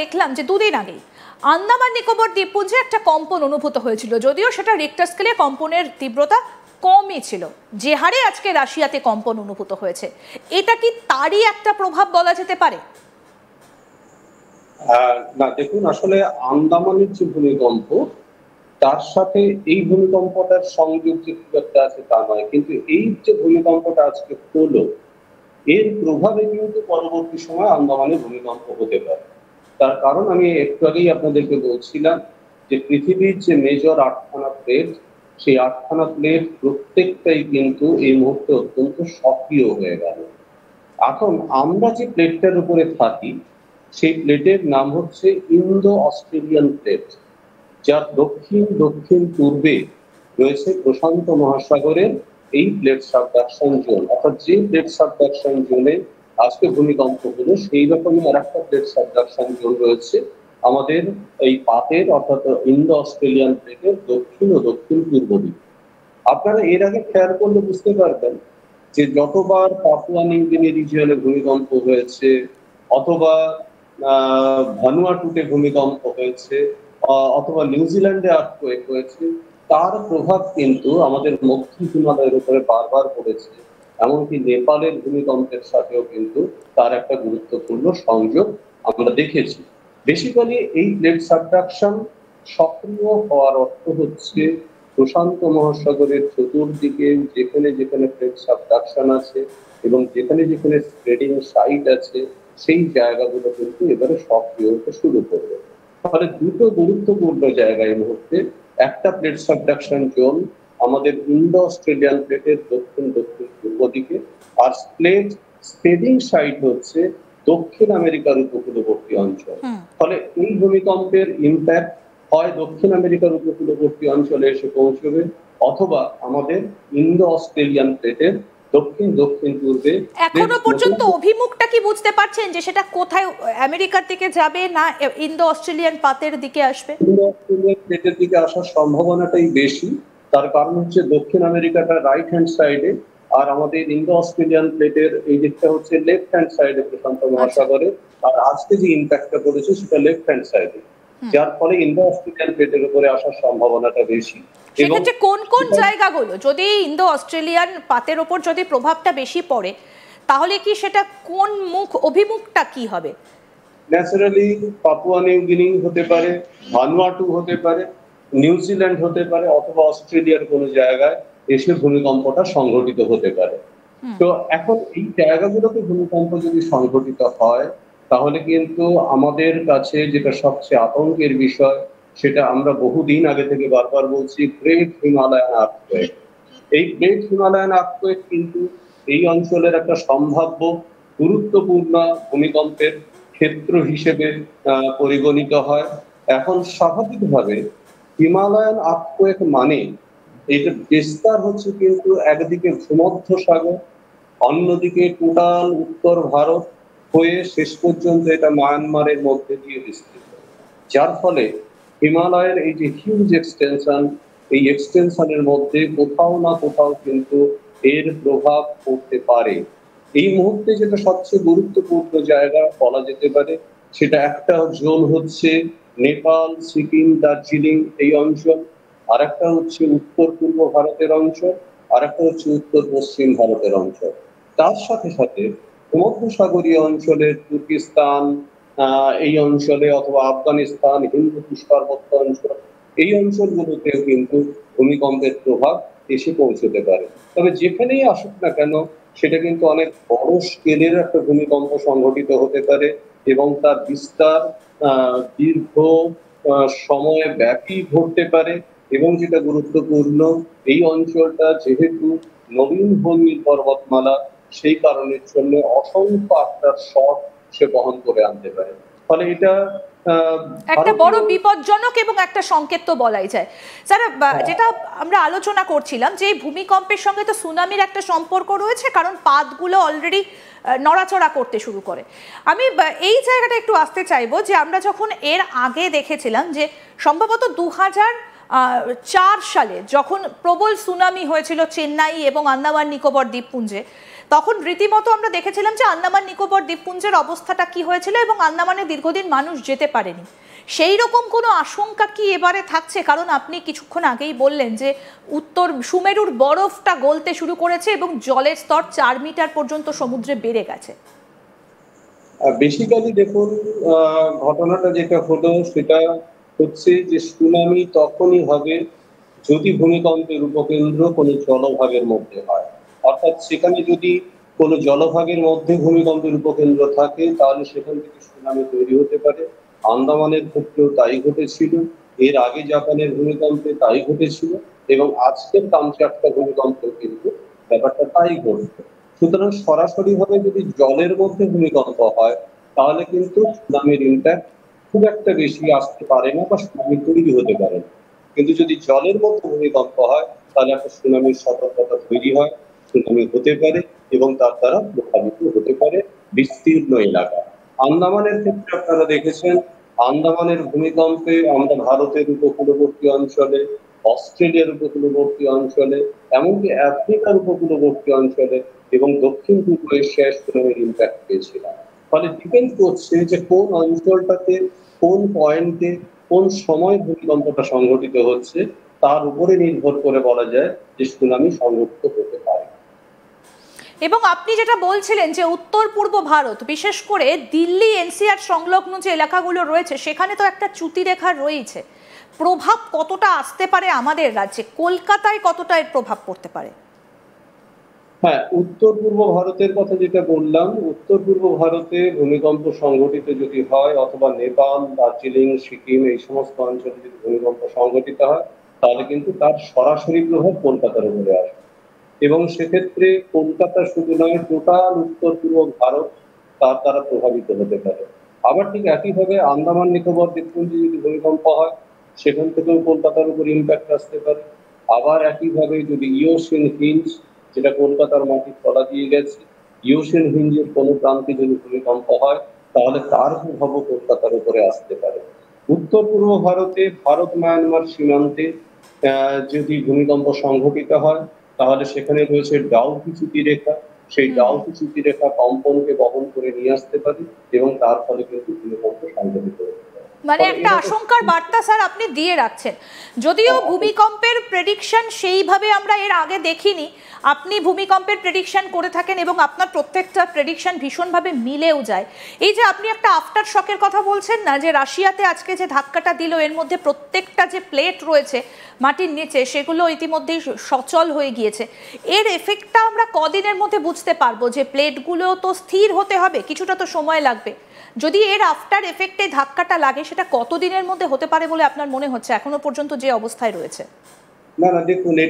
দেখলাম যে দুদিন আগেই আন্দামান নিকোবর দ্বীপপুঞ্জে একটা কম্পন অনুভূত হয়েছিল, যদিও সেটা রিক্টার স্কেলে কম্পনের তীব্রতা কমই ছিল, যে হারে আজকে রাশিয়াতে কম্পন অনুভূত হয়েছে। এটা কি তারই একটা প্রভাব বলা যেতে পারে? না, দেখুন, আসলে আন্দামানের যে ভূমিকম্প, তার সাথে এই ভূমিকম্পটার সংযোগ যে খুব একটা আছে তা নয়, কিন্তু এই যে ভূমিকম্পটা আজকে হলো, এর প্রভাবে কিন্তু পরবর্তী সময় আন্দামানে ভূমিকম্প হতে পারে। তার কারণ আমি একটু আগেই আপনাদেরকে বলছিলাম যে পৃথিবীর যে মেজর আটখানা প্লেট, সেই আটখানা প্লেট প্রত্যেকটাই কিন্তু এই মুহূর্তে অত্যন্ত সক্রিয় হয়ে গেল। এখন আমরা যে প্লেটটার উপরে থাকি, সেই প্লেটের নাম হচ্ছে ইন্দো অস্ট্রেলিয়ান প্লেট, যার দক্ষিণ দক্ষিণ পূর্বে রয়েছে প্রশান্ত মহাসাগরের এই প্লেট সাবডাকশন জোন। অর্থাৎ যে প্লেট সাবডাকশন জোনে আজকে ভূমিকম্প হলো, সেই রকমই আর একটা প্লেট সাবডাকশন জোন রয়েছে আমাদের এই পাতের, অর্থাৎ ইন্দো অস্ট্রেলিয়ান প্লেটের দক্ষিণ ও দক্ষিণ পূর্ব দিকে। আপনারা এর আগে খেয়াল করলে বুঝতে পারবেন যে যতবার পাপুয়া নিউ গিনি রিজিয়নে ভূমিকম্প হয়েছে, অথবা ভানুয়াটুতে ভূমিকম্প হয়েছে, অথবা নিউজিল্যান্ডে আর্থকোয়েক হয়েছে, তার প্রভাব কিন্তু আমাদের মধ্য হিমালয়ের উপরে বারবার পড়েছে। এমনকি নেপালের ভূমিকম্পের সাথেও কিন্তু তার একটা গুরুত্বপূর্ণ সংযোগ আমরা দেখেছি। বেসিক্যালি এই প্লেট সাবডাকশন সক্রিয় হওয়ার অর্থ হচ্ছে প্রশান্ত মহাসাগরের চতুর্দিকে যেখানে যেখানে প্লেট সাবডাকশন আছে এবং যেখানে যেখানে স্প্রেডিং সাইট আছে, সেই জায়গাগুলো কিন্তু এবারে সক্রিয় হতে শুরু করবে। ফলে দুটো গুরুত্বপূর্ণ জায়গা এই মুহূর্তে, একটা প্লেট সাবডাকশন জোন আমাদের ইন্দো অস্ট্রেলিয়ান প্লেটের দক্ষিণ দক্ষিণ পূর্ব দিকে, আর প্লেট স্প্রেডিং সাইট হচ্ছে দক্ষিণ আমেরিকার উপকূলবর্তী অঞ্চল। ফলে এই ভূমিকম্পের ইম্প্যাক্ট হয় দক্ষিণ আমেরিকার উপকূলবর্তী অঞ্চলে এসে পৌঁছবে, অথবা আমাদের ইন্দো অস্ট্রেলিয়ান প্লেটের দক্ষিণ দক্ষিণ পূর্বে। এখনো পর্যন্ত অভিমুখটা কি বুঝতে পারছেন যে সেটা কোথায়, আমেরিকার দিকে যাবে না ইন্দো অস্ট্রেলিয়ান পাতের দিকে আসবে? ইন্দো অস্ট্রেলিয়ান প্লেটের দিকে আসার সম্ভাবনাটাই বেশি। তার কারণ হচ্ছে দক্ষিণ আমেরিকাটা রাইট হ্যান্ড সাইডে, আর আমাদের ইন্দো অস্ট্রেলিয়ান প্লেটের এই দিকটা হচ্ছে লেফট হ্যান্ড সাইডে প্রশান্ত মহাসাগরে। আর আজকে যে ইম্প্যাক্টটা পড়েছে সেটা লেফট হ্যান্ড সাইডে, যার ফলে ইন্দো অস্ট্রেলিয়ান প্লেটের উপরে আসার সম্ভাবনাটা বেশি। সেক্ষেত্রে কোন কোন জায়গাগুলো, যদি ইন্দো অস্ট্রেলিয়ান পাতের ওপর যদি প্রভাবটা বেশি পড়ে, তাহলে কি সেটা কোন অভিমুখটা কি হবে? ন্যাচারালি পাপুয়া নিউ গিনি হতে পারে, ভানুয়াটু হতে পারে, নিউজিল্যান্ড হতে পারে, অথবা অস্ট্রেলিয়ার কোনো জায়গায় এসে ভূমিকম্পটা সংঘটিত হতে পারে। তো এখন এই জায়গাগুলোতে ভূমিকম্প যদি সংঘটিত হয়, তাহলে কিন্তু আমাদের কাছে যেটা সবচেয়ে আতঙ্কের বিষয়, সেটা আমরা বহুদিন আগে থেকে বারবার বলছি, গ্রেট হিমালয়ান আর্থকোয়েক। এই গ্রেট হিমালয়ান আর্থকোয়েক কিন্তু এই অঞ্চলের একটা সম্ভাব্য গুরুত্বপূর্ণ ভূমিকম্পের ক্ষেত্র হিসেবে পরিগণিত হয়। এখন স্বাভাবিকভাবে হিমালয়ান আর্থকোয়েক মানে এটা বিস্তার হচ্ছে কিন্তু একদিকে ভূমধ্য সাগর, অন্যদিকে টোটাল উত্তর ভারত হয়ে শেষ পর্যন্ত এটা মায়ানমারের মধ্যে দিয়ে বিস্তৃত, যার ফলে হিমালয়ের এই যে হিউজ এক্সটেনশন, এই এক্সটেনশনের মধ্যে কোথাও না কোথাও কিন্তু এর প্রভাব পড়তে পারে। এই মুহূর্তে যেটা সবচেয়ে গুরুত্বপূর্ণ জায়গা বলা যেতে পারে, সেটা একটা জোন হচ্ছে নেপাল, সিকিম, দার্জিলিং এই অঞ্চল, আর একটা হচ্ছে উত্তর পূর্ব ভারতের অঞ্চল, আর একটা হচ্ছে উত্তর পশ্চিম ভারতের অঞ্চল। তার সাথে সাথে ভূমধ্যসাগরীয় অঞ্চলের তুর্কিস্তান এই অঞ্চলে, অথবা আফগানিস্তান, হিন্দু কুশ পার্বত্য অঞ্চল, এই অঞ্চলগুলোতেও কিন্তু ভূমিকম্পের প্রভাব এসে পৌঁছতে পারে। তবে যেখানেই আসুক না কেন, সেটা কিন্তু অনেক বড় স্কেলের একটা ভূমিকম্প সংঘটিত হতে পারে, এবং তার বিস্তার দীর্ঘ সময় ব্যাপী ঘটতে পারে। এবং যেটা গুরুত্বপূর্ণ, এই অঞ্চলটা যেহেতু নবীন ভূমি পর্বতমালা, সেই কারণের জন্য অসংখ্য আফটার শক সে বহন করে আনতে পারে। ফলে এটা একটা বড় বিপজ্জনক এবং একটা সংকেত তো বলাই যায়। স্যার, যেটা আমরা আলোচনা করছিলাম যে ভূমিকম্পের সঙ্গে তো সুনামির একটা সম্পর্ক রয়েছে, কারণ পাতগুলো অলরেডি নড়াচড়া করতে শুরু করে। আমি এই জায়গাটা একটু আসতে চাইবো যে আমরা যখন এর আগে দেখেছিলাম যে সম্ভবত 2004 সালে যখন প্রবল সুনামি হয়েছিল চেন্নাই এবং আন্দামান নিকোবর দ্বীপপুঞ্জে, তখন রীতিমতো আমরা দেখেছিলাম যে আন্দামান নিকোবর দ্বীপপুঞ্জের অবস্থাটা কি হয়েছিল এবং আন্দামানে দীর্ঘদিন মানুষ যেতে পারেনি। সেই রকম কোনো আশঙ্কা কি এবারে থাকছে? কারণ আপনি কিছুক্ষণ আগেই বললেন যে উত্তর সুমেরুর বরফটা গলতে শুরু করেছে এবং জলের স্তর 4 মিটার পর্যন্ত সমুদ্রে বেড়ে গেছে। বেসিক্যালি দেখুন, ঘটনাটা যেটা হলো সেটা হচ্ছে যে সুনামি তখনই হবে যদি ভূমিকম্পের উপকেন্দ্র কোনো জলভাগের মধ্যে হয়। অর্থাৎ সেখানে যদি কোনো জলভাগের মধ্যে ভূমিকম্পের উপকেন্দ্র থাকে তাহলে সেখান থেকে সুনামি তৈরি হতে পারে। আন্দামানের ক্ষেত্রেও তাই ঘটেছিল, এর আগে জাপানের ভূমিকম্পে তাই ঘটেছিল, এবং আজকের কামচাটকা ভূমিকম্প কিন্তু ব্যাপারটা তাই ঘটছে। সুতরাং সরাসরি ভাবে যদি জলের মধ্যে ভূমিকম্প হয় তাহলে কিন্তু সুনামির ইম্প্যাক্ট খুব একটা বেশি আসতে পারে না বা সুনামি তৈরি হতে পারে না। কিন্তু যদি জলের মধ্যে ভূমিকম্প হয় তাহলে একটা সুনামির সতর্কতা তৈরি হয়, সুনামি হতে পারে এবং তার দ্বারা প্রভাবিত হতে পারে বিস্তীর্ণ এলাকা। আন্দামানের ক্ষেত্রে আপনারা দেখেছেন, আন্দামানের ভূমিকম্পে আমরা ভারতের উপকূলবর্তী অঞ্চলে, অস্ট্রেলিয়ার উপকূলবর্তী অঞ্চলে, এমনকি আফ্রিকার উপকূলবর্তী অঞ্চলে এবং দক্ষিণ পূর্ব এশিয়ায় সুনামির ইম্প্যাক্ট পেয়েছিলাম। ফলে ডিপেন্ড করছে যে কোন অঞ্চলটাতে, কোন পয়েন্টে, কোন সময় ভূমিকম্পটা সংঘটিত হচ্ছে, তার উপরে নির্ভর করে বলা যায় যে সুনামি সংঘটিত হতে পারে। এবং আপনি যেটা বলছিলেন যে উত্তর পূর্ব ভারত, বিশেষ করে দিল্লি এনসিআর সংলগ্ন যে এলাকাগুলো রয়েছে সেখানে তো একটা চ্যুতিরেখা রয়েছে, প্রভাব কতটা আসতে পারে আমাদের রাজ্যে? কলকাতায় কতটা এর প্রভাব পড়তে পারে? হ্যাঁ, উত্তর পূর্ব ভারতের কথা যেটা বললাম, উত্তর পূর্ব ভারতে ভূমিকম্প সংঘটিত যদি হয় অথবা নেপাল, দার্জিলিং, সিকিম এই সমস্ত অঞ্চলে যদি ভূমিকম্প সংঘটিত হয় তাহলে কিন্তু তার সরাসরি প্রভাব কলকাতার উপরে আসবে, এবং সেক্ষেত্রে কলকাতা শুধু নয়, টোটাল উত্তর পূর্ব ভারত তার দ্বারা প্রভাবিত হতে পারে। আবার ঠিক একইভাবে আন্দামান নিকোবর দ্বীপপুঞ্জে যদি ভূমিকম্প হয় সেখান থেকেও কলকাতার উপর ইম্প্যাক্ট আসতে পারে। আবার একইভাবে যদি ইওসিন হিঞ্জ, যেটা কলকাতার মাটির তলা দিয়ে গেছে, ইওসিন হিঞ্জের কোনো প্রান্তে যদি ভূমিকম্প হয় তাহলে তার প্রভাবও কলকাতার উপরে আসতে পারে। উত্তর পূর্ব ভারতে, ভারত মায়ানমার সীমান্তে যদি ভূমিকম্প সংঘটিত হয় তাহলে সেখানে রয়েছে ডাউকি চ্যুতিরেখা, সেই ডাউকি চ্যুতিরেখা কম্পনকে বহন করে নিয়ে আসতে পারে এবং তার ফলে কিন্তু ভূমিকম্প সংঘটিত হতে পারে। মানে একটা আশঙ্কার বার্তা স্যার আপনি দিয়ে রাখছেন। যদিও ভূমিকম্পের প্রেডিকশন সেইভাবে আমরা এর আগে দেখিনি, আপনি ভূমিকম্পের প্রেডিকশন করে থাকেন এবং আপনার প্রত্যেকটা প্রেডিকশন ভীষণভাবে মিলেও যায়। এই যে আপনি একটা আফটার শকের কথা বলছেন না, যে রাশিয়াতে আজকে যে ধাক্কাটা দিল এর মধ্যে প্রত্যেকটা যে প্লেট রয়েছে মাটির নিচে সেগুলো ইতিমধ্যেই সচল হয়ে গিয়েছে, এর এফেক্টটা আমরা কদিনের মধ্যে বুঝতে পারবো? যে প্লেটগুলো তো স্থির হতে হবে, কিছুটা তো সময় লাগবে। যদি এর আফটার এফেক্টে ধাক্কাটা লাগে সেটা কতদিনের মধ্যে হতে পারে বলে আপনার মনে হচ্ছে এখনো পর্যন্ত যে অবস্থায় রয়েছে? না না, দেখুন,